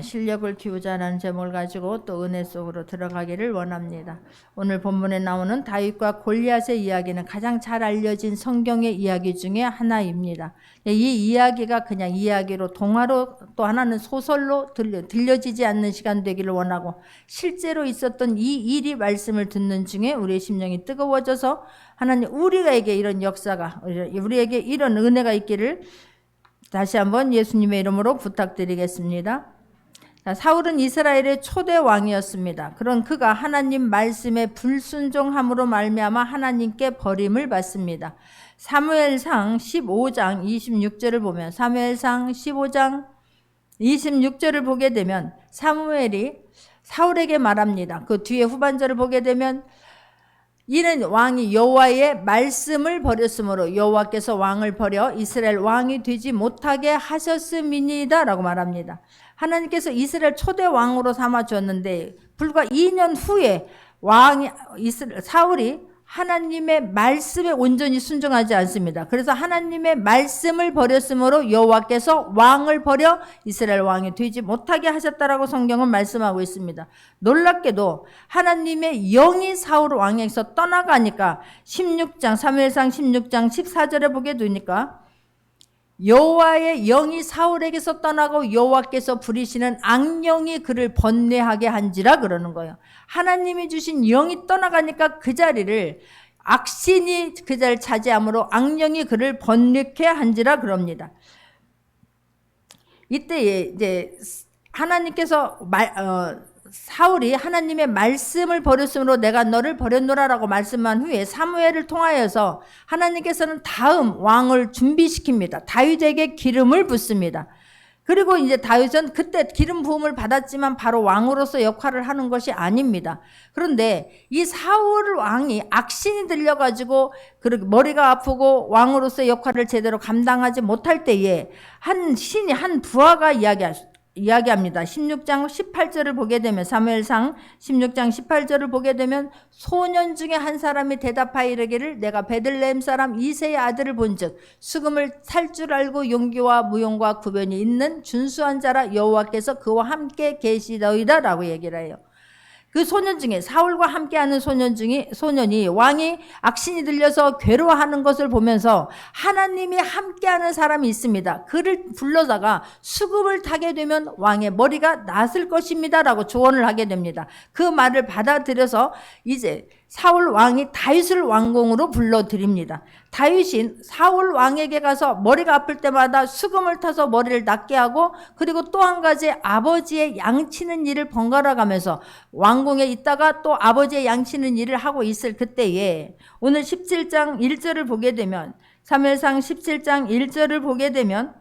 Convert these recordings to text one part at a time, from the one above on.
실력을 키우자라는 제목을 가지고 또 은혜 속으로 들어가기를 원합니다. 오늘 본문에 나오는 다윗과 골리앗의 이야기는 가장 잘 알려진 성경의 이야기 중에 하나입니다. 이 이야기가 그냥 이야기로 동화로 또 하나는 소설로 들려지지 않는 시간 되기를 원하고 실제로 있었던 이 일이 말씀을 듣는 중에 우리의 심령이 뜨거워져서 하나님 우리에게 이런 역사가 우리에게 이런 은혜가 있기를 다시 한번 예수님의 이름으로 부탁드리겠습니다. 사울은 이스라엘의 초대 왕이었습니다. 그런 그가 하나님 말씀에 불순종함으로 말미암아 하나님께 버림을 받습니다. 사무엘상 15장 26절을 보면 사무엘상 15장 26절을 보게 되면 사무엘이 사울에게 말합니다. 그 뒤에 후반절을 보게 되면 이는 왕이 여호와의 말씀을 버렸으므로 여호와께서 왕을 버려 이스라엘 왕이 되지 못하게 하셨음이니이다 라고 말합니다. 하나님께서 이스라엘 초대 왕으로 삼아 주었는데 불과 2년 후에 사울이 하나님의 말씀에 온전히 순종하지 않습니다. 그래서 하나님의 말씀을 버렸으므로 여호와께서 왕을 버려 이스라엘 왕이 되지 못하게 하셨다라고 성경은 말씀하고 있습니다. 놀랍게도 하나님의 영이 사울 왕에게서 떠나가니까 사무엘상 16장 14절에 보게 되니까 여호와의 영이 사울에게서 떠나고 여호와께서 부리시는 악령이 그를 번뇌하게 한지라 그러는 거예요. 하나님이 주신 영이 떠나가니까 그 자리를 악신이 그 자리를 차지함으로 악령이 그를 번뇌케 한지라 그럽니다. 이때 이제 하나님께서 사울이 하나님의 말씀을 버렸으므로 내가 너를 버렸노라라고 말씀한 후에 사무엘을 통하여서 하나님께서는 다음 왕을 준비시킵니다. 다윗에게 기름을 붓습니다. 그리고 이제 다윗은 그때 기름 부음을 받았지만 바로 왕으로서 역할을 하는 것이 아닙니다. 그런데 이 사울 왕이 악신이 들려가지고 머리가 아프고 왕으로서 역할을 제대로 감당하지 못할 때에 한 부하가 이야기합니다. 16장 18절을 보게 되면 사무엘상 16장 18절을 보게 되면 소년 중에 한 사람이 대답하여 이르기를 내가 베들레헴 사람 이새의 아들을 본즉 수금을 살 줄 알고 용기와 무용과 구변이 있는 준수한 자라 여호와께서 그와 함께 계시더이다 라고 얘기를 해요. 그 소년 중에 사울과 함께하는 소년이 왕이 악신이 들려서 괴로워하는 것을 보면서 하나님이 함께하는 사람이 있습니다. 그를 불러다가 수금을 타게 되면 왕의 머리가 나을 것입니다 라고 조언을 하게 됩니다. 그 말을 받아들여서 이제 사울 왕이 다윗을 왕궁으로 불러들입니다. 다윗이 사울 왕에게 가서 머리가 아플 때마다 수금을 타서 머리를 낫게 하고 그리고 또 한 가지 아버지의 양치는 일을 번갈아 가면서 왕궁에 있다가 또 아버지의 양치는 일을 하고 있을 그때에 오늘 17장 1절을 보게 되면 사무엘상 17장 1절을 보게 되면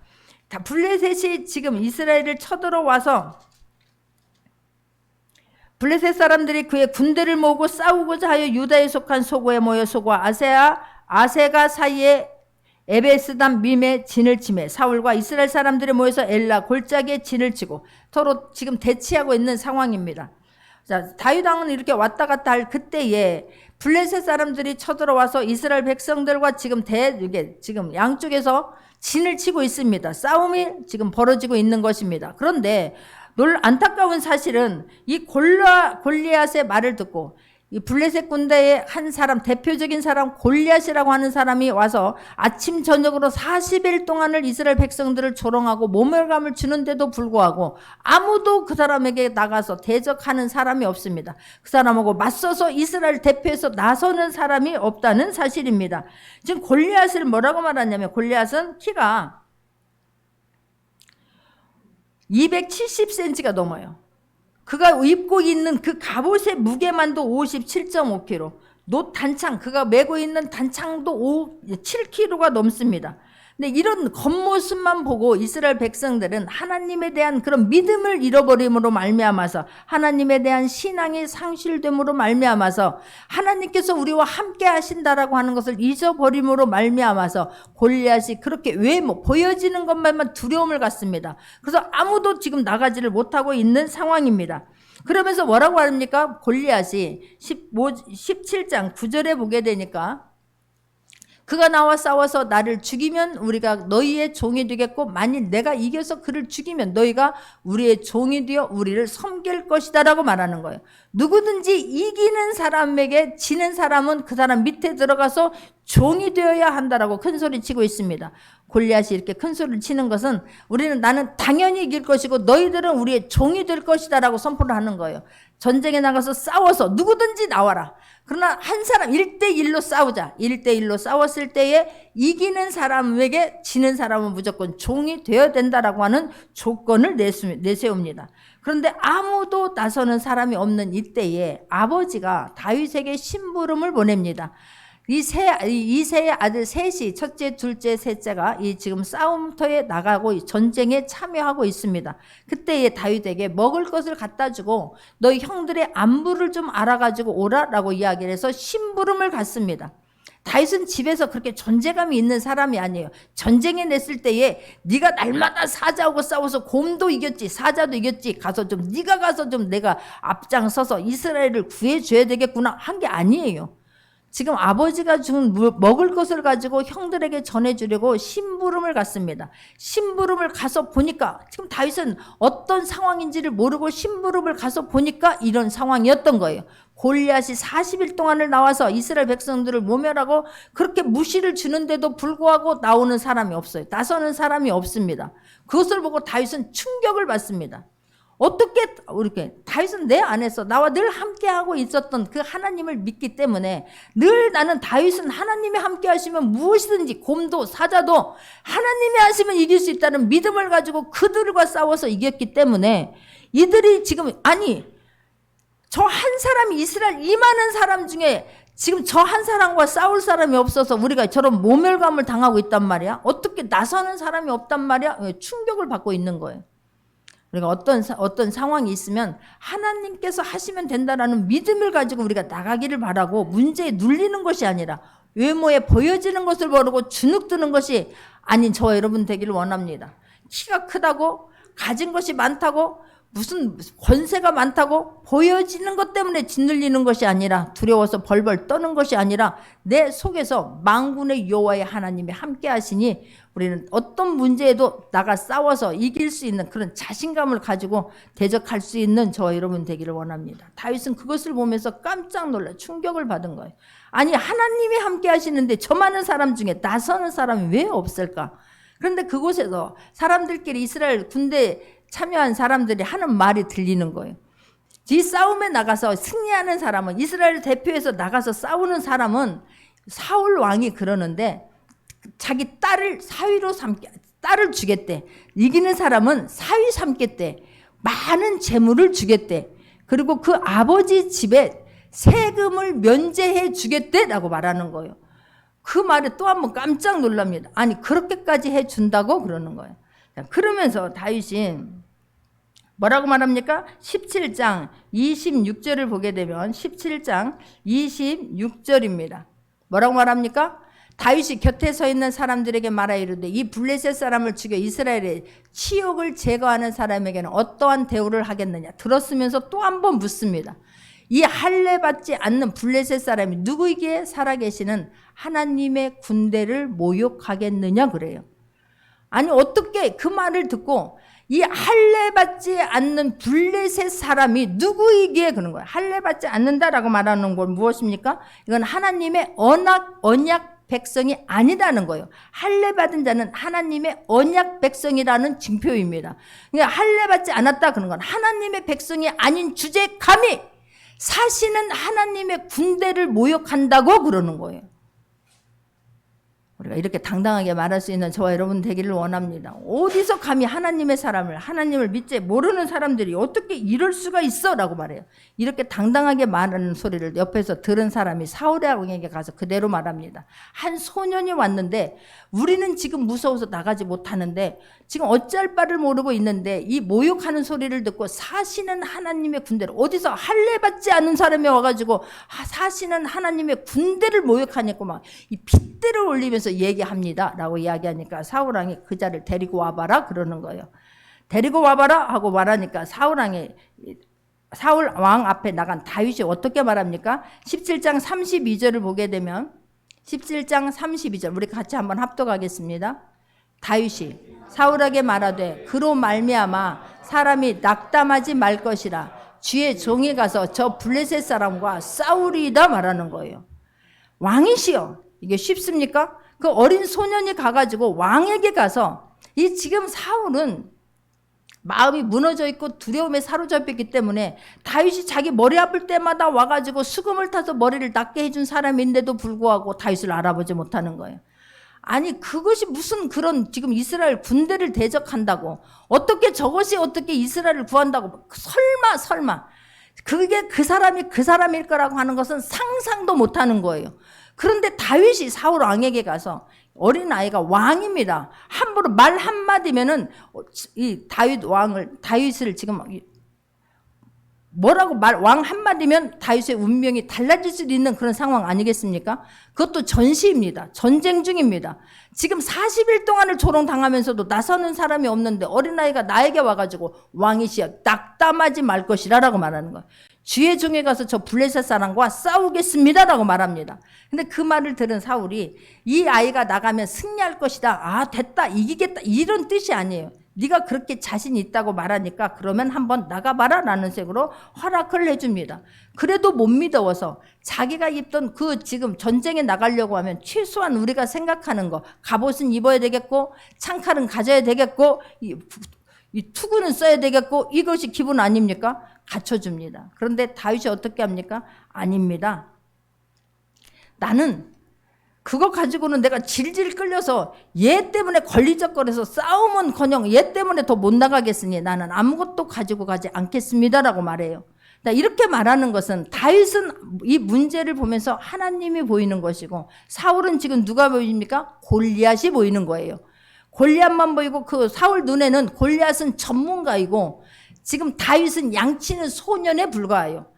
블레셋이 지금 이스라엘을 쳐들어와서 블레셋 사람들이 그의 군대를 모으고 싸우고자 하여 유다에 속한 소고에 모여 소고와 아세가 사이에 에베스담 밈에 진을 치매 사울과 이스라엘 사람들이 모여서 엘라 골짜기에 진을 치고 서로 지금 대치하고 있는 상황입니다. 자, 다윗 왕은 이렇게 왔다 갔다 할 그때에 블레셋 사람들이 쳐들어와서 이스라엘 백성들과 지금 양쪽에서 진을 치고 있습니다. 싸움이 지금 벌어지고 있는 것입니다. 그런데 안타까운 사실은 이 골리앗의 말을 듣고 이 블레셋 군대의 한 사람, 대표적인 사람 골리앗이라고 하는 사람이 와서 아침 저녁으로 40일 동안을 이스라엘 백성들을 조롱하고 모멸감을 주는데도 불구하고 아무도 그 사람에게 나가서 대적하는 사람이 없습니다. 그 사람하고 맞서서 이스라엘 대표해서 나서는 사람이 없다는 사실입니다. 지금 골리앗을 뭐라고 말하냐면 골리앗은 키가 270cm가 넘어요. 그가 입고 있는 그 갑옷의 무게만도 57.5kg, 단창, 그가 메고 있는 단창도 7kg가 넘습니다. 근데 이런 겉모습만 보고 이스라엘 백성들은 하나님에 대한 그런 믿음을 잃어버림으로 말미암아서 하나님에 대한 신앙이 상실됨으로 말미암아서 하나님께서 우리와 함께 하신다라고 하는 것을 잊어버림으로 말미암아서 골리앗이 그렇게 보여지는 것만 두려움을 갖습니다. 그래서 아무도 지금 나가지를 못하고 있는 상황입니다. 그러면서 뭐라고 합니까? 골리앗이 17장 9절에 보게 되니까 그가 나와 싸워서 나를 죽이면 우리가 너희의 종이 되겠고 만일 내가 이겨서 그를 죽이면 너희가 우리의 종이 되어 우리를 섬길 것이다 라고 말하는 거예요. 누구든지 이기는 사람에게 지는 사람은 그 사람 밑에 들어가서 종이 되어야 한다라고 큰 소리 치고 있습니다. 골리앗이 이렇게 큰 소리를 치는 것은 나는 당연히 이길 것이고 너희들은 우리의 종이 될 것이다 라고 선포를 하는 거예요. 전쟁에 나가서 싸워서 누구든지 나와라. 그러나 한 사람 1대1로 싸우자. 1대1로 싸웠을 때에 이기는 사람에게 지는 사람은 무조건 종이 되어야 된다라고 하는 조건을 내세웁니다. 그런데 아무도 나서는 사람이 없는 이때에 아버지가 다윗에게 심부름을 보냅니다. 이세의 아들 셋이 첫째, 둘째, 셋째가 이 지금 싸움터에 나가고 전쟁에 참여하고 있습니다. 그때에 다윗에게 먹을 것을 갖다 주고 너희 형들의 안부를 좀 알아가지고 오라라고 이야기를 해서 심부름을 갔습니다. 다윗은 집에서 그렇게 존재감이 있는 사람이 아니에요. 전쟁에 냈을 때에 네가 날마다 사자하고 싸워서 곰도 이겼지 사자도 이겼지 가서 좀 네가 가서 좀 내가 앞장서서 이스라엘을 구해줘야 되겠구나 한 게 아니에요. 지금 아버지가 준 먹을 것을 가지고 형들에게 전해주려고 심부름을 갔습니다. 심부름을 가서 보니까 지금 다윗은 어떤 상황인지를 모르고 심부름을 가서 보니까 이런 상황이었던 거예요. 골리앗이 40일 동안을 나와서 이스라엘 백성들을 모멸하고 그렇게 무시를 주는데도 불구하고 나오는 사람이 없어요. 나서는 사람이 없습니다. 그것을 보고 다윗은 충격을 받습니다. 어떻게 이렇게 다윗은 내 안에서 나와 늘 함께하고 있었던 그 하나님을 믿기 때문에 늘 나는 다윗은 하나님이 함께 하시면 무엇이든지 곰도 사자도 하나님이 하시면 이길 수 있다는 믿음을 가지고 그들과 싸워서 이겼기 때문에 이들이 지금 저 한 사람이 이스라엘 이 많은 사람 중에 지금 저 한 사람과 싸울 사람이 없어서 우리가 저런 모멸감을 당하고 있단 말이야. 어떻게 나서는 사람이 없단 말이야. 충격을 받고 있는 거예요. 우리가 어떤 상황이 있으면 하나님께서 하시면 된다라는 믿음을 가지고 우리가 나가기를 바라고 문제에 눌리는 것이 아니라 외모에 보여지는 것을 모르고 주눅드는 것이 아닌 저와 여러분 되기를 원합니다. 키가 크다고 가진 것이 많다고 무슨 권세가 많다고 보여지는 것 때문에 짓눌리는 것이 아니라 두려워서 벌벌 떠는 것이 아니라 내 속에서 만군의 여호와의 하나님이 함께 하시니 우리는 어떤 문제에도 나가 싸워서 이길 수 있는 그런 자신감을 가지고 대적할 수 있는 저와 여러분 되기를 원합니다. 다윗은 그것을 보면서 깜짝 놀라 충격을 받은 거예요. 아니 하나님이 함께 하시는데 저 많은 사람 중에 나서는 사람이 왜 없을까? 그런데 그곳에서 사람들끼리 이스라엘 군대 참여한 사람들이 하는 말이 들리는 거예요. 이 싸움에 나가서 승리하는 사람은 이스라엘 대표해서 나가서 싸우는 사람은 사울 왕이 그러는데 자기 딸을 사위로 딸을 주겠대. 이기는 사람은 사위 삼겠대. 많은 재물을 주겠대. 그리고 그 아버지 집에 세금을 면제해 주겠대라고 말하는 거예요. 그 말에 또 한 번 깜짝 놀랍니다. 아니 그렇게까지 해준다고 그러는 거예요. 그러면서 다윗이 뭐라고 말합니까? 17장 26절을 보게 되면 17장 26절입니다. 뭐라고 말합니까? 다윗이 곁에 서 있는 사람들에게 말하 이르되 이 블레셋 사람을 죽여 이스라엘의 치욕을 제거하는 사람에게는 어떠한 대우를 하겠느냐. 들었으면서 또 한 번 묻습니다. 이 할례 받지 않는 블레셋 사람이 누구에게 살아계시는 하나님의 군대를 모욕하겠느냐 그래요. 아니 어떻게 그 말을 듣고 이 할례 받지 않는 블레셋 사람이 누구이기에 그런 거예요. 할례 받지 않는다라고 말하는 건 무엇입니까? 이건 하나님의 언약 백성이 아니다는 거예요. 할례 받은 자는 하나님의 언약 백성이라는 징표입니다. 그러니까 할례 받지 않았다 그런 건 하나님의 백성이 아닌 주제 감히 사시는 하나님의 군대를 모욕한다고 그러는 거예요. 우리가 이렇게 당당하게 말할 수 있는 저와 여러분 되기를 원합니다. 어디서 감히 하나님을 믿지 모르는 사람들이 어떻게 이럴 수가 있어? 라고 말해요. 이렇게 당당하게 말하는 소리를 옆에서 들은 사람이 사울의 왕에게 가서 그대로 말합니다. 한 소년이 왔는데 우리는 지금 무서워서 나가지 못하는데 지금 어찌할 바를 모르고 있는데 이 모욕하는 소리를 듣고 사시는 하나님의 군대를 어디서 할례 받지 않은 사람이 와가지고 사시는 하나님의 군대를 모욕하냐고 막 이 핏대를 올리면서 얘기합니다 라고 이야기하니까 사울왕이 그 자를 데리고 와봐라 그러는 거예요. 데리고 와봐라 하고 말하니까 사울 왕 앞에 나간 다윗이 어떻게 말합니까? 17장 32절을 보게 되면 17장 32절 우리 같이 한번 합독하겠습니다. 다윗이 사울에게 말하되 그로 말미암아 사람이 낙담하지 말 것이라 주의 종이 가서 저 블레셋 사람과 싸우리이다 말하는 거예요. 왕이시여, 이게 쉽습니까? 그 어린 소년이 가가지고 왕에게 가서, 이 지금 사울은 마음이 무너져 있고 두려움에 사로잡혔기 때문에 다윗이 자기 머리 아플 때마다 와가지고 수금을 타서 머리를 낫게 해준 사람인데도 불구하고 다윗을 알아보지 못하는 거예요. 아니 그것이 무슨 그런 지금 이스라엘 군대를 대적한다고, 어떻게 저것이 어떻게 이스라엘을 구한다고, 설마 그게 그 사람이 그 사람일 거라고 하는 것은 상상도 못하는 거예요. 그런데 다윗이 사울 왕에게 가서, 어린아이가 왕입니다, 함부로 말 한마디면은 이 다윗을 지금 뭐라고 왕 한마디면 다윗의 운명이 달라질 수 있는 그런 상황 아니겠습니까? 그것도 전시입니다. 전쟁 중입니다. 지금 40일 동안을 조롱당하면서도 나서는 사람이 없는데 어린아이가 나에게 와가지고 왕이시여 낙담하지 말 것이라 라고 말하는 거예요. 주의 종에 가서 저 블레셋 사람과 싸우겠습니다 라고 말합니다. 근데 그 말을 들은 사울이 이 아이가 나가면 승리할 것이다, 아 됐다, 이기겠다, 이런 뜻이 아니에요. 네가 그렇게 자신 있다고 말하니까 그러면 한번 나가봐라 라는 식으로 허락을 해줍니다. 그래도 못 믿어서 자기가 입던 그 지금 전쟁에 나가려고 하면 최소한 우리가 생각하는 거, 갑옷은 입어야 되겠고 창칼은 가져야 되겠고 이 투구는 써야 되겠고, 이것이 기본 아닙니까? 갖춰줍니다. 그런데 다윗이 어떻게 합니까? 아닙니다. 나는 그거 가지고는 내가 질질 끌려서 얘 때문에 걸리적거려서 싸움은커녕 얘 때문에 더 못 나가겠으니 나는 아무것도 가지고 가지 않겠습니다라고 말해요. 이렇게 말하는 것은 다윗은 이 문제를 보면서 하나님이 보이는 것이고, 사울은 지금 누가 보입니까? 골리앗이 보이는 거예요. 골리앗만 보이고 그 사울 눈에는 골리앗은 전문가이고 지금 다윗은 양치는 소년에 불과해요.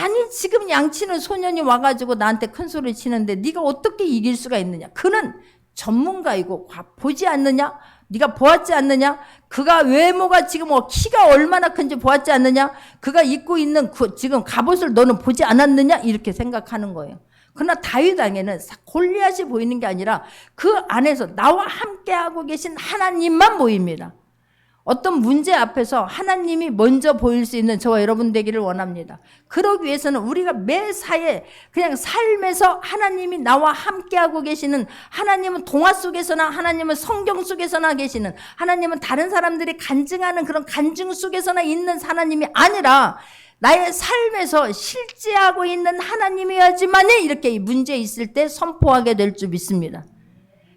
아니 지금 양치는 소년이 와가지고 나한테 큰 소리 치는데 네가 어떻게 이길 수가 있느냐? 그는 전문가이고 보지 않느냐? 네가 보았지 않느냐? 그가 외모가 지금 키가 얼마나 큰지 보았지 않느냐? 그가 입고 있는 지금 갑옷을 너는 보지 않았느냐? 이렇게 생각하는 거예요. 그러나 다윗 안에는 골리앗이 보이는 게 아니라 그 안에서 나와 함께하고 계신 하나님만 보입니다. 어떤 문제 앞에서 하나님이 먼저 보일 수 있는 저와 여러분 되기를 원합니다. 그러기 위해서는 우리가 매사에 그냥 삶에서 하나님이 나와 함께하고 계시는, 하나님은 동화 속에서나 하나님은 성경 속에서나 계시는, 하나님은 다른 사람들이 간증하는 그런 간증 속에서나 있는 하나님이 아니라 나의 삶에서 실제하고 있는 하나님이어야지만이 이렇게 이 문제 있을 때 선포하게 될 줄 믿습니다.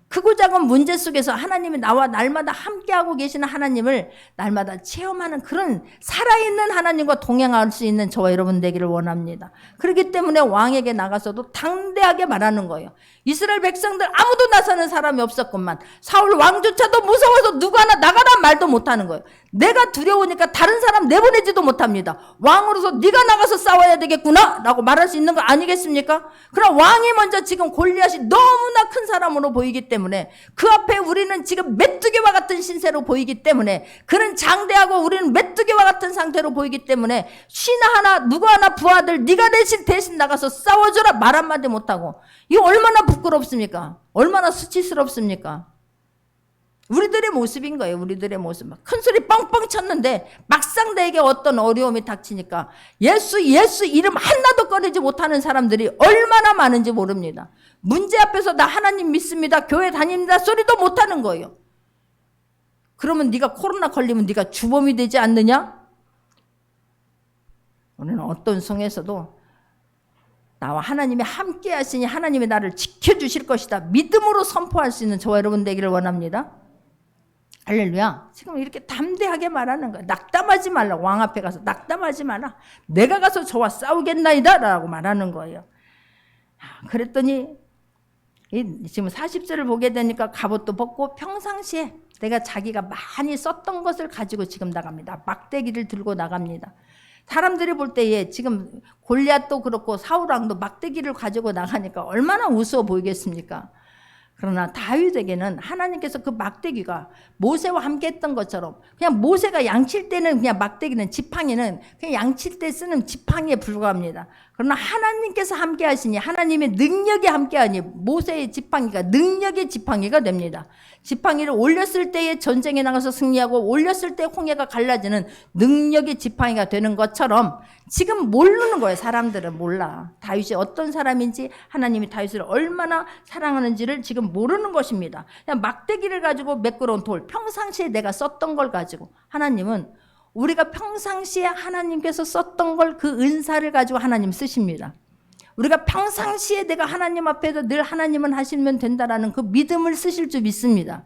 크고 작은 문제 속에서 하나님이 나와 날마다 함께하고 계시는 하나님을 날마다 체험하는 그런 살아있는 하나님과 동행할 수 있는 저와 여러분 되기를 원합니다. 그렇기 때문에 왕에게 나가서도 당대하게 말하는 거예요. 이스라엘 백성들 아무도 나서는 사람이 없었건만 사울 왕조차도 무서워서 누구 하나 나가란 말도 못하는 거예요. 내가 두려우니까 다른 사람 내보내지도 못합니다. 왕으로서 네가 나가서 싸워야 되겠구나 라고 말할 수 있는 거 아니겠습니까? 그럼 왕이 먼저 지금 골리앗이 너무나 큰 사람으로 보이기 때문에 그 앞에 우리는 지금 메뚜기와 같은 신세로 보이기 때문에, 그는 장대하고 우리는 메뚜기와 같은 상태로 보이기 때문에 신하 하나 누구 하나 부하들 네가 대신 나가서 싸워줘라 말 한마디 못하고, 이거 얼마나 부끄럽습니까? 얼마나 수치스럽습니까? 우리들의 모습인 거예요. 우리들의 모습. 막 큰 소리 뻥뻥 쳤는데 막상 내게 어떤 어려움이 닥치니까 예수 이름 하나도 꺼내지 못하는 사람들이 얼마나 많은지 모릅니다. 문제 앞에서 나 하나님 믿습니다, 교회 다닙니다 소리도 못하는 거예요. 그러면 네가 코로나 걸리면 네가 주범이 되지 않느냐? 우리는 어떤 성에서도 나와 하나님이 함께 하시니 하나님이 나를 지켜주실 것이다 믿음으로 선포할 수 있는 저와 여러분 되기를 원합니다. 할렐루야. 지금 이렇게 담대하게 말하는 거야. 낙담하지 말라. 왕 앞에 가서 낙담하지 마라. 내가 가서 저와 싸우겠나이다 라고 말하는 거예요. 그랬더니 지금 40절을 보게 되니까 갑옷도 벗고 평상시에 내가 자기가 많이 썼던 것을 가지고 지금 나갑니다. 막대기를 들고 나갑니다. 사람들이 볼 때에 지금 골리앗도 그렇고 사울 왕도 막대기를 가지고 나가니까 얼마나 우스워 보이겠습니까? 그러나 다윗에게는 하나님께서 그 막대기가 모세와 함께 했던 것처럼 그냥 모세가 양칠 때는 그냥 막대기는 지팡이는 그냥 양칠 때 쓰는 지팡이에 불과합니다. 그러나 하나님께서 함께 하시니 하나님의 능력이 함께 하니 모세의 지팡이가 능력의 지팡이가 됩니다. 지팡이를 올렸을 때에 전쟁에 나가서 승리하고 올렸을 때 홍해가 갈라지는 능력의 지팡이가 되는 것처럼 지금 모르는 거예요. 사람들은 몰라. 다윗이 어떤 사람인지 하나님이 다윗을 얼마나 사랑하는지를 지금 모르는 것입니다. 그냥 막대기를 가지고 매끄러운 돌, 평상시에 내가 썼던 걸 가지고 하나님은 우리가 평상시에 하나님께서 썼던 걸 그 은사를 가지고 하나님 쓰십니다. 우리가 평상시에 내가 하나님 앞에서 늘 하나님은 하시면 된다라는 그 믿음을 쓰실 줄 믿습니다.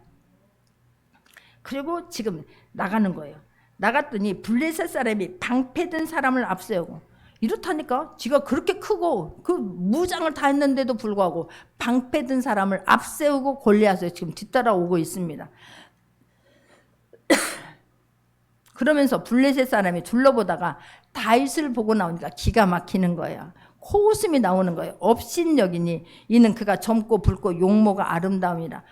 그리고 지금 나가는 거예요. 나갔더니 블레셋 사람이 방패든 사람을 앞세우고 이렇다니까 지가 그렇게 크고 그 무장을 다 했는데도 불구하고 방패든 사람을 앞세우고 골리앗을 지금 뒤따라오고 있습니다. 그러면서 블레셋 사람이 둘러보다가 다윗을 보고 나오니까 기가 막히는 거예요. 코웃음이 나오는 거예요. 업신여기니 이는 그가 젊고 붉고 용모가 아름다움이라.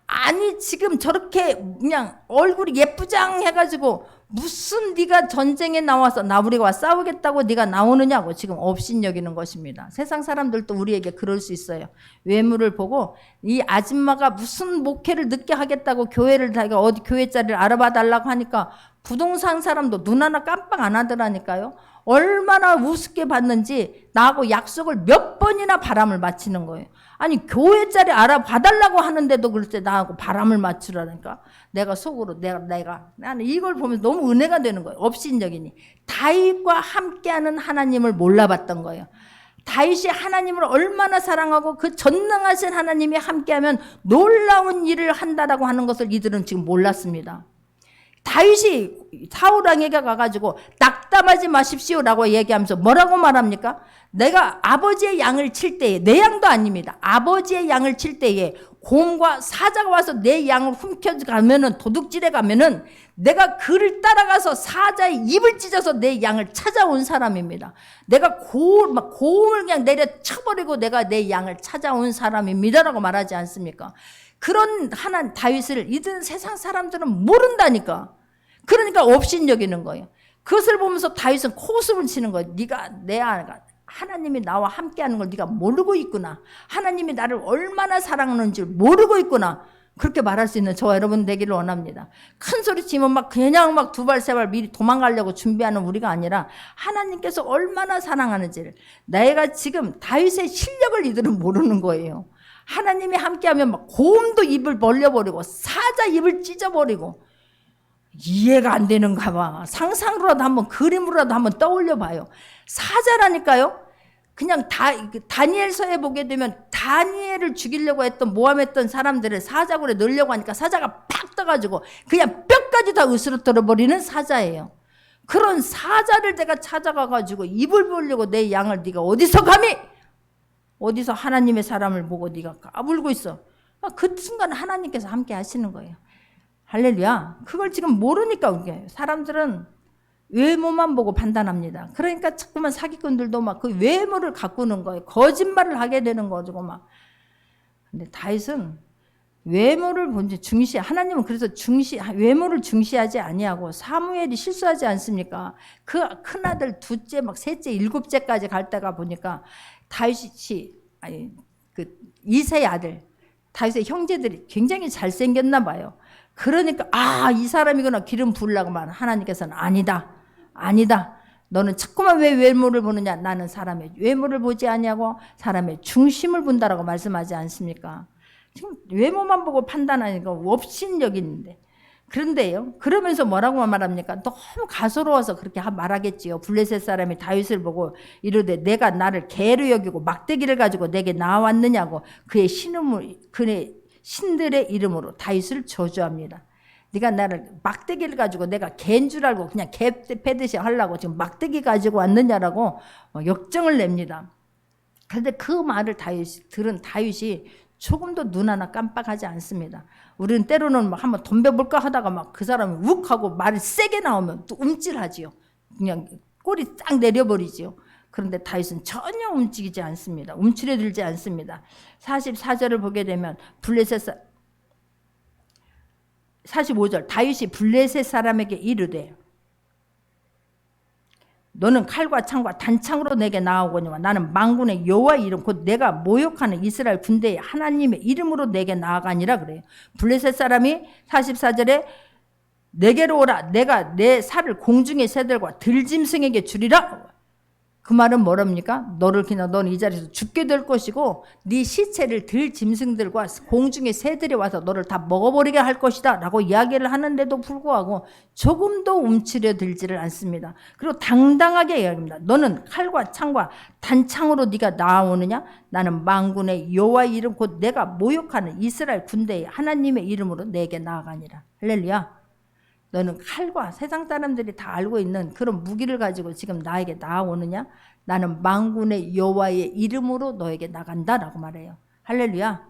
아니 지금 저렇게 그냥 얼굴이 예쁘장해가지고 무슨 네가 전쟁에 나와서 우리가 싸우겠다고 네가 나오느냐고 지금 업신여기는 것입니다. 세상 사람들도 우리에게 그럴 수 있어요. 외모를 보고 이 아줌마가 무슨 목회를 늦게 하겠다고 교회를 자기가 어디 교회 자리를 알아봐 달라고 하니까 부동산 사람도 눈 하나 깜빡 안 하더라니까요. 얼마나 우습게 봤는지 나하고 약속을 몇 번이나 바람을 맞히는 거예요. 아니 교회 자리 알아봐달라고 하는데도 글쎄 나하고 바람을 맞추라니까. 내가 속으로 나는 이걸 보면서 너무 은혜가 되는 거예요. 업신여기니 다윗과 함께하는 하나님을 몰라봤던 거예요. 다윗이 하나님을 얼마나 사랑하고 그 전능하신 하나님이 함께하면 놀라운 일을 한다라고 하는 것을 이들은 지금 몰랐습니다. 다윗이 사울 왕에게 가가지고 낙담하지 마십시오라고 얘기하면서 뭐라고 말합니까? 내가 아버지의 양을 칠 때에, 내 양도 아닙니다. 아버지의 양을 칠 때에 곰과 사자가 와서 내 양을 훔쳐가면은, 도둑질해 가면은 내가 그를 따라가서 사자의 입을 찢어서 내 양을 찾아온 사람입니다. 내가 고음을 그냥 내려 쳐버리고 내가 내 양을 찾아온 사람입니다라고 말하지 않습니까? 그런 다윗을 이든 세상 사람들은 모른다니까. 그러니까 업신여기는 거예요. 그것을 보면서 다윗은 코웃음을 치는 거예요. 네가 내 아가 하나님이 나와 함께하는 걸 네가 모르고 있구나. 하나님이 나를 얼마나 사랑하는지 모르고 있구나. 그렇게 말할 수 있는 저와 여러분 되기를 원합니다. 큰 소리 치면 그냥 두 발 세 발 미리 도망가려고 준비하는 우리가 아니라 하나님께서 얼마나 사랑하는지를, 내가 지금 다윗의 실력을 이들은 모르는 거예요. 하나님이 함께하면 곰도 입을 벌려버리고 사자 입을 찢어버리고, 이해가 안 되는가 봐. 상상으로라도 한번, 그림으로라도 한번 떠올려 봐요. 사자라니까요. 그냥 다니엘서에 보게 되면 다니엘을 죽이려고 했던 모함했던 사람들을 사자굴에 넣으려고 하니까 사자가 팍 떠가지고 그냥 뼈까지 다 으스러뜨려 버리는 사자예요. 그런 사자를 내가 찾아가가지고 입을 벌리고 내 양을 네가 어디서 감히, 어디서 하나님의 사람을 보고 네가 까불고 있어. 그 순간 하나님께서 함께 하시는 거예요. 할렐루야. 그걸 지금 모르니까 우리 사람들은 외모만 보고 판단합니다. 그러니까 자꾸만 사기꾼들도 그 외모를 가꾸는 거예요. 거짓말을 하게 되는 거죠. 근데 다윗은 외모를 본지 하나님은 그래서 외모를 중시하지 아니하고, 사무엘이 실수하지 않습니까? 그 큰아들 둘째 셋째 일곱째까지 갈 때가 보니까 다윗이 이세의 아들 다윗의 형제들이 굉장히 잘생겼나 봐요. 그러니까 이 사람이구나 기름 부으려고만 하나님께서는 아니다. 너는 자꾸만 왜 외모를 보느냐. 나는 사람의 외모를 보지 아니하고 사람의 중심을 본다라고 말씀하지 않습니까? 지금 외모만 보고 판단하니까 업신여기는데. 그런데요, 그러면서 뭐라고 말합니까? 너무 가소로워서 그렇게 말하겠지요. 블레셋 사람이 다윗을 보고 이르되 내가 나를 개로 여기고 막대기를 가지고 내게 나왔느냐고 그의 신들의 이름으로 다윗을 저주합니다. 네가 나를 막대기를 가지고 내가 개인 줄 알고 그냥 개 패듯이 하려고 지금 막대기 가지고 왔느냐라고 역정을 냅니다. 그런데 그 말을 들은 다윗이 조금도 눈 하나 깜빡하지 않습니다. 우리는 때로는 한번 덤벼볼까 하다가 그 사람이 욱하고 말이 세게 나오면 또 움찔하지요. 그냥 꼬리 딱 내려버리지요. 그런데 다윗은 전혀 움직이지 않습니다. 움츠려들지 않습니다. 44절을 보게 되면 45절 다윗이 블레셋 사람에게 이르되 너는 칼과 창과 단창으로 내게 나아오거니와 나는 만군의 여호와의 이름 곧 내가 모욕하는 이스라엘 군대의 하나님의 이름으로 내게 나아가니라 그래요. 블레셋 사람이 44절에 내게로 오라 내가 내 살을 공중의 새들과 들짐승에게 주리라. 그 말은 뭐랍니까? 너는 이 자리에서 죽게 될 것이고 네 시체를 들짐승들과 공중의 새들이 와서 너를 다 먹어버리게 할 것이다 라고 이야기를 하는데도 불구하고 조금도 움츠려들지를 않습니다. 그리고 당당하게 이야기합니다. 너는 칼과 창과 단창으로 네가 나아오느냐? 나는 만군의 여호와의 이름 곧 내가 모욕하는 이스라엘 군대의 하나님의 이름으로 내게 나아가니라. 할렐루야. 너는 칼과 세상 사람들이 다 알고 있는 그런 무기를 가지고 지금 나에게 나아오느냐? 나는 만군의 여호와의 이름으로 너에게 나간다라고 말해요. 할렐루야.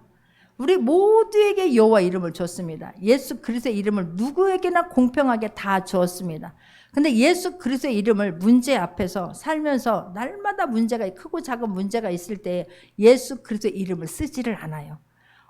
우리 모두에게 여호와 이름을 줬습니다. 예수 그리스도의 이름을 누구에게나 공평하게 다 주었습니다. 근데 예수 그리스도의 이름을 문제 앞에서 살면서 날마다 문제가 크고 작은 문제가 있을 때 예수 그리스도의 이름을 쓰지를 않아요.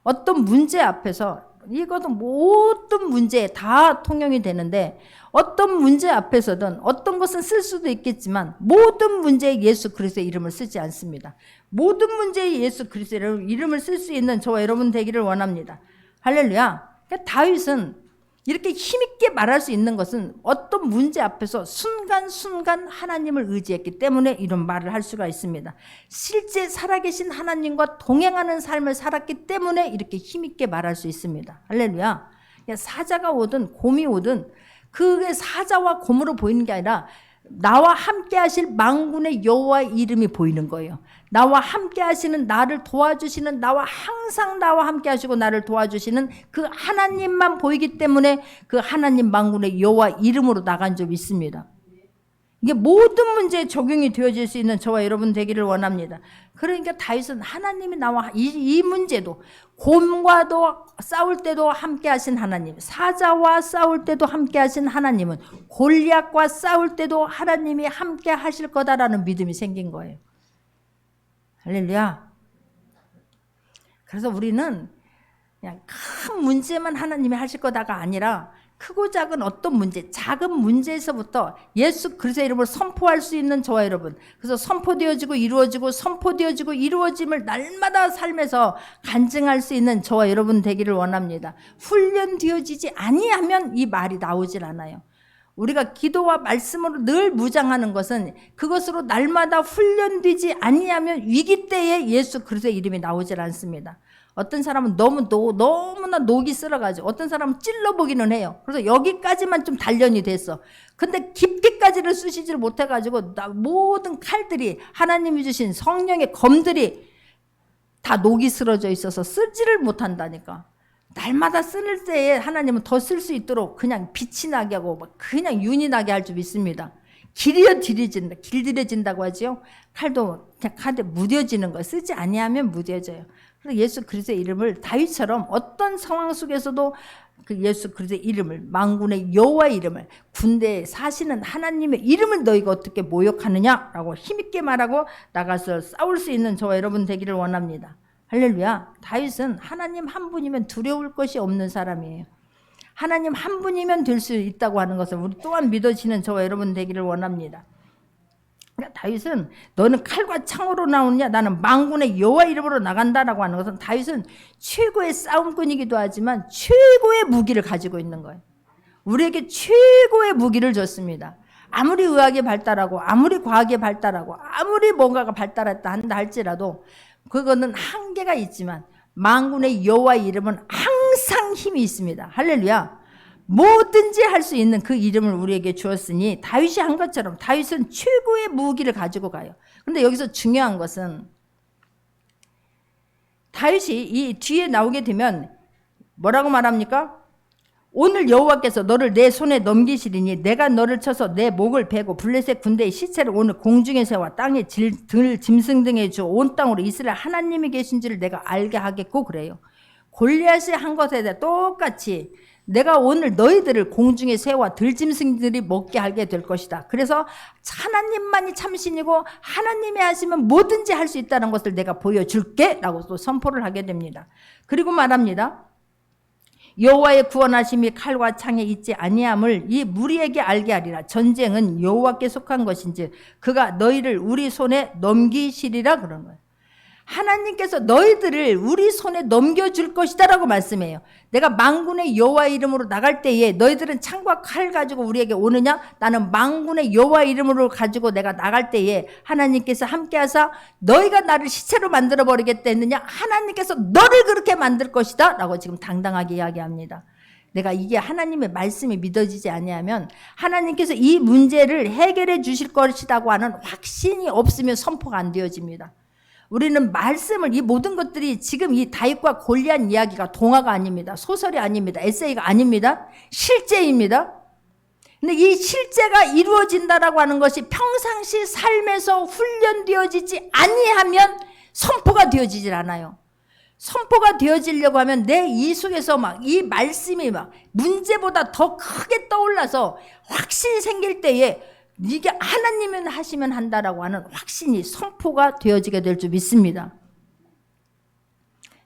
어떤 문제 앞에서 이것도 모든 문제에 다 통용이 되는데 어떤 문제 앞에서든 어떤 것은 쓸 수도 있겠지만 모든 문제에 예수 그리스도의 이름을 쓰지 않습니다. 모든 문제에 예수 그리스도의 이름을 쓸 수 있는 저와 여러분 되기를 원합니다. 할렐루야. 그러니까 다윗은 이렇게 힘있게 말할 수 있는 것은 어떤 문제 앞에서 순간순간 하나님을 의지했기 때문에 이런 말을 할 수가 있습니다. 실제 살아계신 하나님과 동행하는 삶을 살았기 때문에 이렇게 힘있게 말할 수 있습니다. 할렐루야. 사자가 오든 곰이 오든 그게 사자와 곰으로 보이는 게 아니라 나와 함께 하실 만군의 여호와의 이름이 보이는 거예요. 나와 함께 하시는, 나를 도와주시는, 항상 나와 함께 하시고 나를 도와주시는 그 하나님만 보이기 때문에 그 하나님 만군의 여호와 이름으로 나간 줄 믿습니다. 이게 모든 문제에 적용이 되어질 수 있는 저와 여러분 되기를 원합니다. 그러니까 다윗은 하나님이 나와 이 문제도 곰과도 싸울 때도 함께 하신 하나님, 사자와 싸울 때도 함께 하신 하나님은 골리앗과 싸울 때도 하나님이 함께 하실 거다라는 믿음이 생긴 거예요. 할렐루야. 그래서 우리는 그냥 큰 문제만 하나님이 하실 거다가 아니라 크고 작은 어떤 문제, 작은 문제에서부터 예수 그리스도의 이름을 선포할 수 있는 저와 여러분, 그래서 선포되어지고 이루어지고 선포되어지고 이루어짐을 날마다 삶에서 간증할 수 있는 저와 여러분 되기를 원합니다. 훈련되어지지 아니하면 이 말이 나오질 않아요. 우리가 기도와 말씀으로 늘 무장하는 것은 그것으로 날마다 훈련되지 아니하면 위기 때에 예수 그리스도의 이름이 나오질 않습니다. 어떤 사람은 너무나 녹이 쓸어가지고 어떤 사람은 찔러보기는 해요. 그래서 여기까지만 좀 단련이 됐어. 근데 깊게까지를 쓰시지를 못해가지고 모든 칼들이 하나님이 주신 성령의 검들이 다 녹이 쓰러져 있어서 쓰지를 못한다니까. 날마다 쓸 때에 하나님은 더 쓸 수 있도록 그냥 빛이 나게 하고 그냥 윤이 나게 할 줄 믿습니다. 길들여진다고 하지요. 칼도 그냥 칼에 무뎌지는 거, 쓰지 아니하면 무뎌져요. 그래서 예수 그리스도의 이름을 다윗처럼 어떤 상황 속에서도 그 예수 그리스도의 이름을, 만군의 여호와의 이름을, 군대에 사시는 하나님의 이름을 너희가 어떻게 모욕하느냐라고 힘있게 말하고 나가서 싸울 수 있는 저와 여러분 되기를 원합니다. 할렐루야. 다윗은 하나님 한 분이면 두려울 것이 없는 사람이에요. 하나님 한 분이면 될 수 있다고 하는 것을 우리 또한 믿어지는 저와 여러분 되기를 원합니다. 그러니까 다윗은 너는 칼과 창으로 나오느냐, 나는 만군의 여호와 이름으로 나간다라고 하는 것은 다윗은 최고의 싸움꾼이기도 하지만 최고의 무기를 가지고 있는 거예요. 우리에게 최고의 무기를 줬습니다. 아무리 의학이 발달하고 아무리 과학이 발달하고 아무리 뭔가가 발달했다 한다 할지라도 그거는 한계가 있지만 만군의 여호와의 이름은 항상 힘이 있습니다. 할렐루야. 뭐든지 할 수 있는 그 이름을 우리에게 주었으니 다윗이 한 것처럼 다윗은 최고의 무기를 가지고 가요. 그런데 여기서 중요한 것은 다윗이 이 뒤에 나오게 되면 뭐라고 말합니까? 오늘 여호와께서 너를 내 손에 넘기시리니 내가 너를 쳐서 내 목을 베고 블레셋 군대의 시체를 오늘 공중의 새와 땅의 들 짐승 등에 주 온 땅으로 이스라엘 하나님이 계신 줄을 내가 알게 하겠고 그래요. 골리앗이 한 것에 대해 똑같이 내가 오늘 너희들을 공중의 새와 들짐승들이 먹게 하게 될 것이다. 그래서 하나님만이 참신이고 하나님이 하시면 뭐든지 할 수 있다는 것을 내가 보여줄게 라고 또 선포를 하게 됩니다. 그리고 말합니다. 여호와의 구원하심이 칼과 창에 있지 아니함을 이 무리에게 알게 하리라. 전쟁은 여호와께 속한 것인지 그가 너희를 우리 손에 넘기시리라 그런 거예요. 하나님께서 너희들을 우리 손에 넘겨줄 것이다 라고 말씀해요. 내가 만군의 여호와의 이름으로 나갈 때에 너희들은 창과 칼 가지고 우리에게 오느냐? 나는 만군의 여호와의 이름으로 가지고 내가 나갈 때에 하나님께서 함께하사 너희가 나를 시체로 만들어버리겠다 했느냐? 하나님께서 너를 그렇게 만들 것이다 라고 지금 당당하게 이야기합니다. 내가 이게 하나님의 말씀이 믿어지지 아니하면 하나님께서 이 문제를 해결해 주실 것이라고 하는 확신이 없으면 선포가 안 되어집니다. 우리는 말씀을, 이 모든 것들이 지금 이 다윗과 골리앗 이야기가 동화가 아닙니다. 소설이 아닙니다. 에세이가 아닙니다. 실제입니다. 근데 이 실제가 이루어진다라고 하는 것이 평상시 삶에서 훈련되어지지 아니하면 선포가 되어지질 않아요. 선포가 되어지려고 하면 내 이 속에서 막 이 말씀이 막 문제보다 더 크게 떠올라서 확신이 생길 때에 이게 하나님은 하시면 한다라고 하는 확신이 선포가 되어지게 될 줄 믿습니다.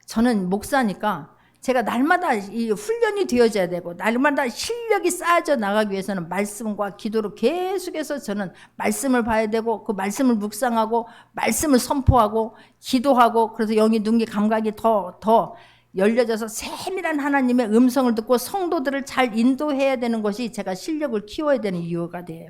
저는 목사니까 제가 날마다 이 훈련이 되어져야 되고 날마다 실력이 쌓여져 나가기 위해서는 말씀과 기도로 계속해서 저는 말씀을 봐야 되고 그 말씀을 묵상하고 말씀을 선포하고 기도하고 그래서 영이 눈기 감각이 더 열려져서 세밀한 하나님의 음성을 듣고 성도들을 잘 인도해야 되는 것이 제가 실력을 키워야 되는 이유가 돼요.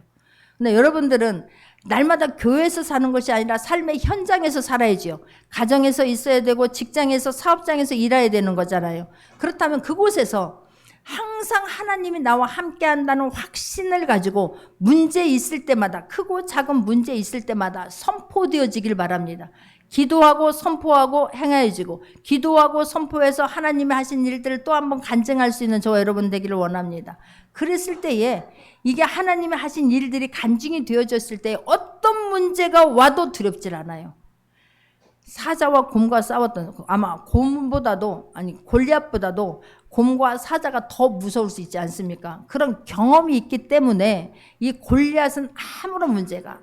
근데 여러분들은 날마다 교회에서 사는 것이 아니라 삶의 현장에서 살아야지요. 가정에서 있어야 되고 직장에서 사업장에서 일해야 되는 거잖아요. 그렇다면 그곳에서 항상 하나님이 나와 함께 한다는 확신을 가지고 문제 있을 때마다 크고 작은 문제 있을 때마다 선포되어지길 바랍니다. 기도하고 선포하고 행하여지고 기도하고 선포해서 하나님이 하신 일들을 또 한번 간증할 수 있는 저와 여러분 되기를 원합니다. 그랬을 때에 이게 하나님이 하신 일들이 간증이 되어졌을 때 어떤 문제가 와도 두렵질 않아요. 사자와 곰과 싸웠던 아마 골리앗보다도 곰과 사자가 더 무서울 수 있지 않습니까? 그런 경험이 있기 때문에 이 골리앗은 아무런 문제가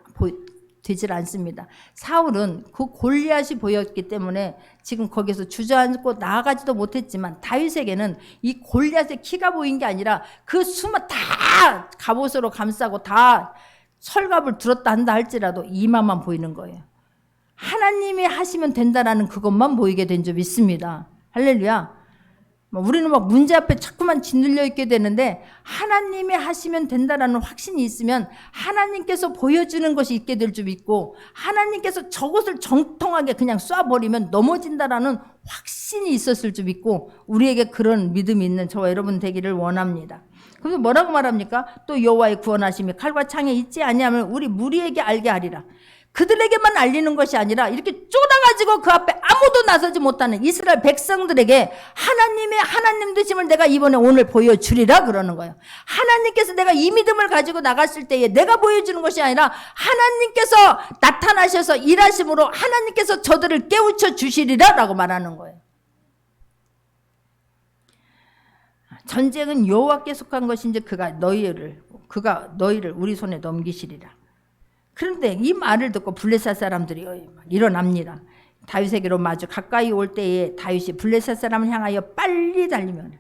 되질 않습니다. 사울은 그 골리앗이 보였기 때문에 지금 거기서 주저앉고 나아가지도 못했지만 다윗에게는 이 골리앗의 키가 보인 게 아니라 그 수만 다 갑옷으로 감싸고 다 철갑을 들었다 한다 할지라도 이마만 보이는 거예요. 하나님이 하시면 된다라는 그것만 보이게 된 줄 믿습니다. 할렐루야. 우리는 막 문제 앞에 자꾸만 짓눌려 있게 되는데 하나님이 하시면 된다라는 확신이 있으면 하나님께서 보여주는 것이 있게 될 줄 믿고 하나님께서 저것을 정통하게 그냥 쏴버리면 넘어진다라는 확신이 있었을 줄 믿고 우리에게 그런 믿음이 있는 저와 여러분 되기를 원합니다. 그래서 뭐라고 말합니까? 또 여호와의 구원하심이 칼과 창에 있지 아니하면 우리 무리에게 알게 하리라. 그들에게만 알리는 것이 아니라 이렇게 쫄아가지고 그 앞에 아무도 나서지 못하는 이스라엘 백성들에게 하나님의 하나님 되심을 내가 이번에 오늘 보여주리라 그러는 거예요. 하나님께서 내가 이 믿음을 가지고 나갔을 때에 내가 보여주는 것이 아니라 하나님께서 나타나셔서 일하심으로 하나님께서 저들을 깨우쳐 주시리라 라고 말하는 거예요. 전쟁은 여호와께 속한 것인지 그가 너희를 우리 손에 넘기시리라. 그런데 이 말을 듣고 블레셋 사람들이 일어납니다. 다윗에게로 마주 가까이 올 때에 다윗이 블레셋 사람을 향하여 빨리 달리면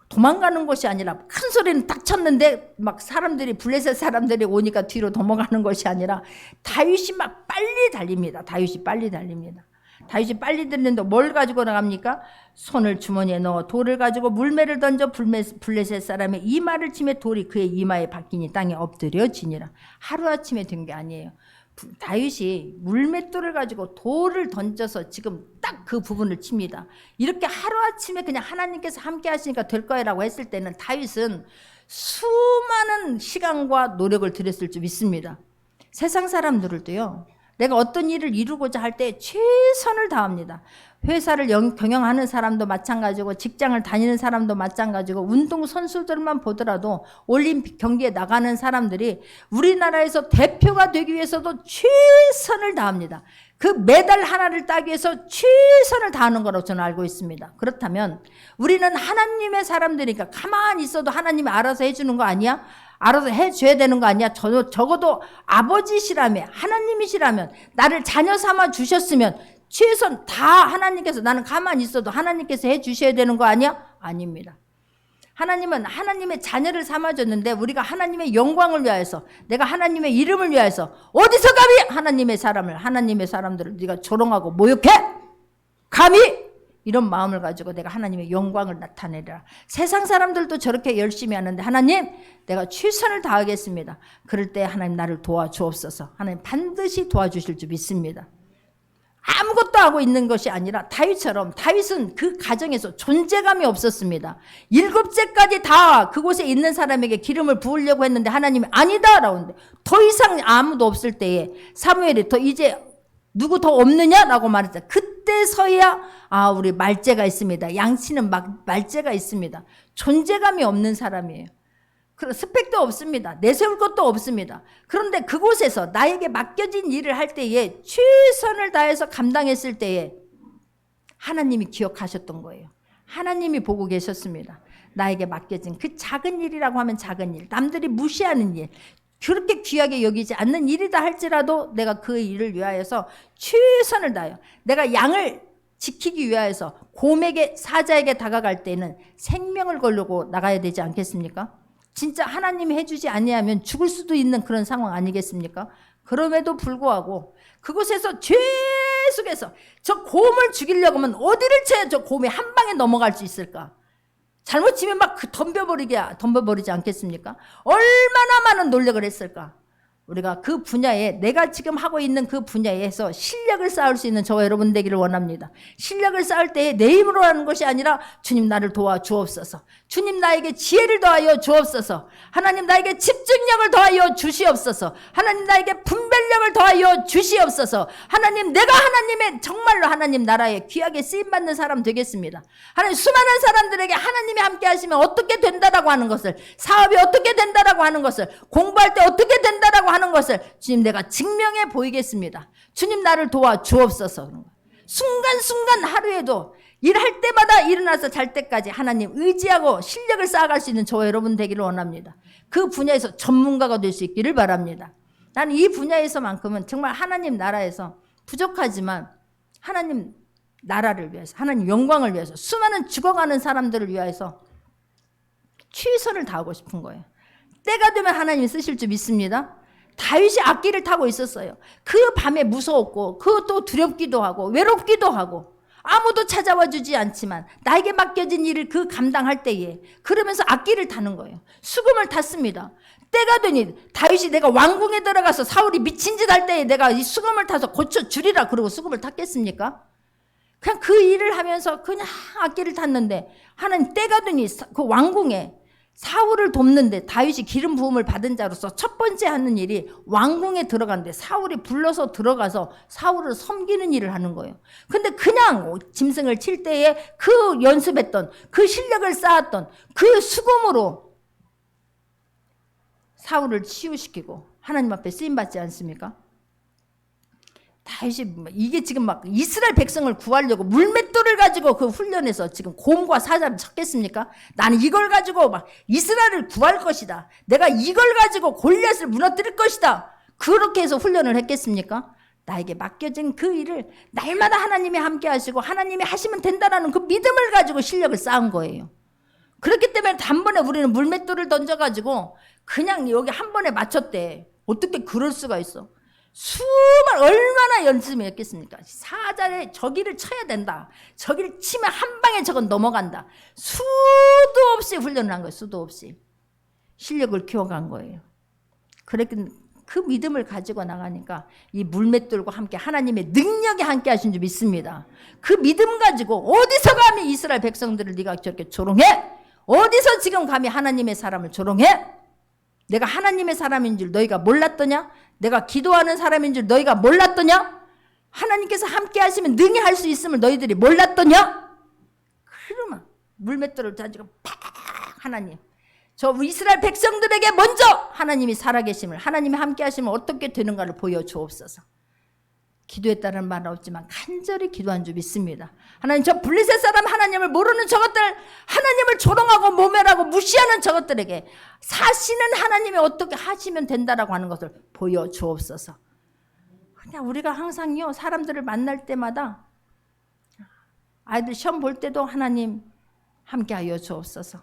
도망가는 것이 아니라 큰 소리는 딱 쳤는데 막 블레셋 사람들이 오니까 뒤로 도망가는 것이 아니라 다윗이 막 빨리 달립니다. 다윗이 빨리 달리는데 뭘 가지고 나갑니까? 손을 주머니에 넣어 돌을 가지고 물매를 던져 블레셋 사람의 이마를 치매 돌이 그의 이마에 박히니 땅에 엎드려지니라. 하루아침에 된 게 아니에요. 다윗이 물맷돌을 가지고 돌을 던져서 지금 딱 그 부분을 칩니다. 이렇게 하루아침에 그냥 하나님께서 함께 하시니까 될 거라고 했을 때는 다윗은 수많은 시간과 노력을 들였을 줄 믿습니다. 세상 사람들도요. 내가 어떤 일을 이루고자 할 때 최선을 다합니다. 회사를 경영하는 사람도 마찬가지고 직장을 다니는 사람도 마찬가지고 운동선수들만 보더라도 올림픽 경기에 나가는 사람들이 우리나라에서 대표가 되기 위해서도 최선을 다합니다. 그 메달 하나를 따기 위해서 최선을 다하는 거라고 저는 알고 있습니다. 그렇다면 우리는 하나님의 사람들이니까 가만히 있어도 하나님이 알아서 해주는 거 아니야? 알아서 해줘야 되는 거 아니야? 적어도 아버지시라면, 하나님이시라면, 나를 자녀 삼아 주셨으면 최선 다 하나님께서, 나는 가만히 있어도 하나님께서 해주셔야 되는 거 아니야? 아닙니다. 하나님은 하나님의 자녀를 삼아줬는데 우리가 하나님의 영광을 위하여서, 내가 하나님의 이름을 위하여서 어디서 감히 하나님의 사람들을 네가 조롱하고 모욕해? 감히? 이런 마음을 가지고 내가 하나님의 영광을 나타내라. 세상 사람들도 저렇게 열심히 하는데 하나님, 내가 최선을 다하겠습니다. 그럴 때 하나님 나를 도와주옵소서. 하나님 반드시 도와주실 줄 믿습니다. 아무것도 하고 있는 것이 아니라 다윗처럼, 다윗은 그 가정에서 존재감이 없었습니다. 7제까지 다 그곳에 있는 사람에게 기름을 부으려고 했는데 하나님이 아니다 라고 했는데, 더 이상 아무도 없을 때에 사무엘이 더 이제 누구 더 없느냐라고 말했죠. 그때서야 우리 말제가 있습니다. 양치는 말제가 있습니다. 존재감이 없는 사람이에요. 스펙도 없습니다. 내세울 것도 없습니다. 그런데 그곳에서 나에게 맡겨진 일을 할 때에 최선을 다해서 감당했을 때에 하나님이 기억하셨던 거예요. 하나님이 보고 계셨습니다. 나에게 맡겨진 그 작은 일이라고 하면 작은 일, 남들이 무시하는 일, 그렇게 귀하게 여기지 않는 일이다 할지라도 내가 그 일을 위하여서 최선을 다해요. 내가 양을 지키기 위하여서 곰에게, 사자에게 다가갈 때는 생명을 걸고 나가야 되지 않겠습니까? 진짜 하나님이 해주지 아니하면 죽을 수도 있는 그런 상황 아니겠습니까? 그럼에도 불구하고 그곳에서 계속해서 저 곰을 죽이려고 하면 어디를 쳐야 저 곰이 한 방에 넘어갈 수 있을까? 잘못 치면 막 덤벼버리지 않겠습니까? 얼마나 많은 노력을 했을까? 우리가 그 분야에, 내가 지금 하고 있는 그 분야에서 실력을 쌓을 수 있는 저와 여러분 되기를 원합니다. 실력을 쌓을 때에 내 힘으로 하는 것이 아니라 주님 나를 도와주옵소서. 주님 나에게 지혜를 더하여 주옵소서. 하나님 나에게 집중력을 더하여 주시옵소서. 하나님 나에게 분별력을 더하여 주시옵소서. 하나님, 내가 하나님의 정말로 하나님 나라에 귀하게 쓰임받는 사람 되겠습니다. 하나님, 수많은 사람들에게 하나님이 함께 하시면 어떻게 된다라고 하는 것을, 사업이 어떻게 된다라고 하는 것을, 공부할 때 어떻게 된다라고 하는 것을 주님 내가 증명해 보이겠습니다. 주님 나를 도와주옵소서. 순간순간 하루에도 일할 때마다 일어나서 잘 때까지 하나님 의지하고 실력을 쌓아갈 수 있는 저와 여러분 되기를 원합니다. 그 분야에서 전문가가 될 수 있기를 바랍니다. 나는 이 분야에서만큼은 정말 하나님 나라에서 부족하지만 하나님 나라를 위해서, 하나님 영광을 위해서, 수많은 죽어가는 사람들을 위해서 최선을 다하고 싶은 거예요. 때가 되면 하나님이 쓰실 줄 믿습니다. 다윗이 악기를 타고 있었어요. 그 밤에 무서웠고 그것도 두렵기도 하고 외롭기도 하고 아무도 찾아와 주지 않지만 나에게 맡겨진 일을 그 감당할 때에 그러면서 악기를 타는 거예요. 수금을 탔습니다. 때가 되니 다윗이 내가 왕궁에 들어가서 사울이 미친 짓 할 때에 내가 이 수금을 타서 고쳐주리라 그러고 수금을 탔겠습니까? 그냥 그 일을 하면서 그냥 악기를 탔는데 하나님, 때가 되니 그 왕궁에 사울을 돕는데, 다윗이 기름 부음을 받은 자로서 첫 번째 하는 일이 왕궁에 들어가는데 사울이 불러서 들어가서 사울을 섬기는 일을 하는 거예요. 근데 그냥 짐승을 칠 때에 그 연습했던, 그 실력을 쌓았던 그 수금으로 사울을 치유시키고 하나님 앞에 쓰임받지 않습니까? 다윗이 이게 지금 막 이스라엘 백성을 구하려고 물맷돌을 가지고 그 훈련해서 지금 곰과 사자를 쳤겠습니까? 나는 이걸 가지고 막 이스라엘을 구할 것이다. 내가 이걸 가지고 골리앗을 무너뜨릴 것이다. 그렇게 해서 훈련을 했겠습니까? 나에게 맡겨진 그 일을 날마다 하나님이 함께 하시고 하나님이 하시면 된다라는 그 믿음을 가지고 실력을 쌓은 거예요. 그렇기 때문에 단번에 우리는 물맷돌을 던져가지고 그냥 여기 한 번에 맞췄대. 어떻게 그럴 수가 있어? 얼마나 연습을 했겠습니까? 사자에 저기를 쳐야 된다. 저기를 치면 한 방에 저건 넘어간다. 수도 없이 훈련을 한 거예요. 수도 없이. 실력을 키워간 거예요. 그랬기 그 믿음을 가지고 나가니까 이 물맷돌과 함께 하나님의 능력이 함께 하신 줄 믿습니다. 그 믿음 가지고 어디서 감히 이스라엘 백성들을 네가 저렇게 조롱해? 어디서 지금 감히 하나님의 사람을 조롱해? 내가 하나님의 사람인 줄 너희가 몰랐더냐? 내가 기도하는 사람인 줄 너희가 몰랐더냐? 하나님께서 함께 하시면 능히 할 수 있음을 너희들이 몰랐더냐? 그러면 물맷돌을 던지고 팍 하나님 저 이스라엘 백성들에게 먼저 하나님이 살아계심을 하나님이 함께 하시면 어떻게 되는가를 보여주옵소서. 기도했다는 말은 없지만 간절히 기도한 줄 믿습니다. 하나님 저 블레셋 사람 하나님을 모르는 저것들 하나님을 조롱하고 모멸하고 무시하는 저것들에게 사시는 하나님이 어떻게 하시면 된다라고 하는 것을 보여주옵소서. 그냥 우리가 항상요 사람들을 만날 때마다 아이들 시험 볼 때도 하나님 함께하여 주옵소서.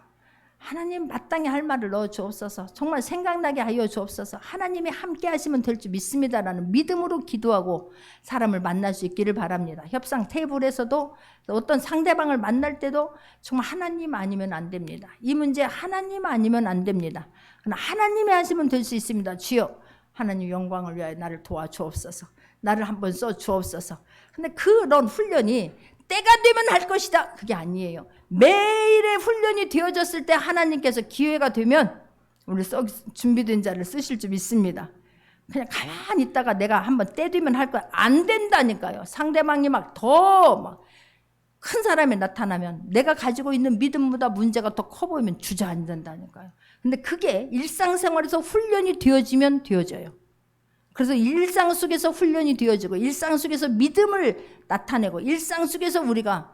하나님 마땅히 할 말을 넣어 주옵소서. 정말 생각나게 하여 주옵소서. 하나님이 함께 하시면 될 줄 믿습니다라는 믿음으로 기도하고 사람을 만날 수 있기를 바랍니다. 협상 테이블에서도 어떤 상대방을 만날 때도 정말 하나님 아니면 안 됩니다. 이 문제 하나님 아니면 안 됩니다. 그러나 하나님이 하시면 될 수 있습니다. 주여 하나님 영광을 위하여 나를 도와주옵소서. 나를 한번 써주옵소서. 근데 그런 훈련이 때가 되면 할 것이다. 그게 아니에요. 매일의 훈련이 되어졌을 때 하나님께서 기회가 되면 우리 준비된 자를 쓰실 줄 믿습니다. 그냥 가만히 있다가 내가 한번 때 되면 할 거야. 안 된다니까요. 상대방이 막 더 큰 사람이 나타나면 내가 가지고 있는 믿음보다 문제가 더 커 보이면 주저앉는다니까요. 근데 그게 일상생활에서 훈련이 되어지면 되어져요. 그래서 일상 속에서 훈련이 되어지고 일상 속에서 믿음을 나타내고 일상 속에서 우리가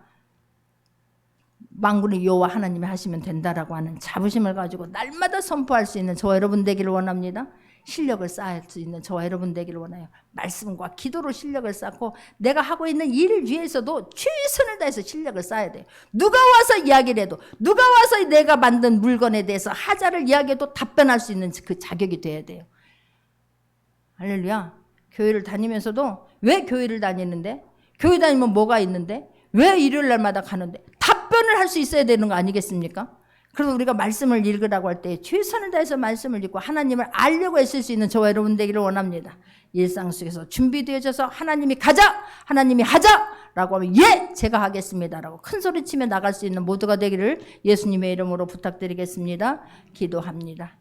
만군의 여호와 하나님이 하시면 된다라고 하는 자부심을 가지고 날마다 선포할 수 있는 저와 여러분 되기를 원합니다. 실력을 쌓을 수 있는 저와 여러분 되기를 원해요. 말씀과 기도로 실력을 쌓고 내가 하고 있는 일 위해서도 최선을 다해서 실력을 쌓아야 돼요. 누가 와서 이야기를 해도 누가 와서 내가 만든 물건에 대해서 하자를 이야기해도 답변할 수 있는 그 자격이 돼야 돼요. 할렐루야. 교회를 다니면서도 왜 교회를 다니는데? 교회 다니면 뭐가 있는데? 왜 일요일 날마다 가는데? 답변을 할 수 있어야 되는 거 아니겠습니까? 그래서 우리가 말씀을 읽으라고 할 때 최선을 다해서 말씀을 읽고 하나님을 알려고 애쓸 수 있는 저와 여러분 되기를 원합니다. 일상 속에서 준비되어져서 하나님이 가자! 하나님이 하자! 라고 하면 예! 제가 하겠습니다. 라고 큰 소리치며 나갈 수 있는 모두가 되기를 예수님의 이름으로 부탁드리겠습니다. 기도합니다.